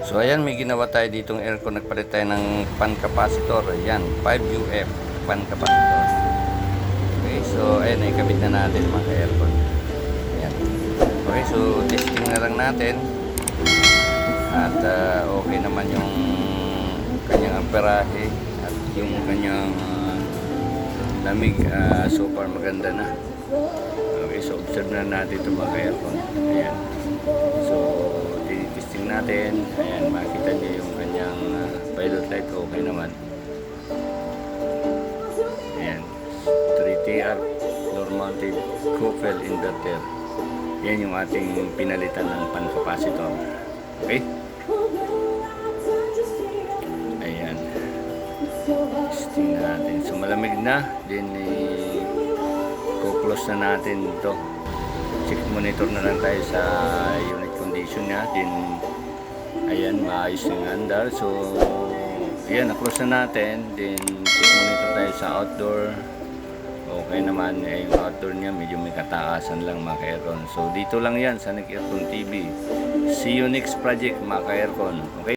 So ayan, may ginawa tayo ditong aircon. Nagpalit tayo ng fan capacitor. Ayan, 5UF fan capacitor. Okay, so ayan, ikabit na natin mga aircon. Ayan. Okay, so testing na lang natin. At okay naman yung kanyang amperahe at yung kanyang lamig. So far maganda na. Okay, so observe na natin ito mga aircon. Ayan. So testing natin. Ayan, makita niyo yung kanyang pilot light. Okay naman. Ayan, 3TR floor mounted coil inverter. Yan yung ating pinalitan ng fan capacitor. Okay, ayan, testing natin. So malamig na. Then i-close na natin ito. Check monitor na lang tayo sa unit condition niya. Then ayan, maayos yung andar. So ayan, na-close na natin. Then check monitor tayo sa outdoor. Okay naman. Yung outdoor niya medyo may kataasan lang mga ka-aircon. So dito lang yan sa Nick Aircon TV. See you next project mga ka-aircon. Okay.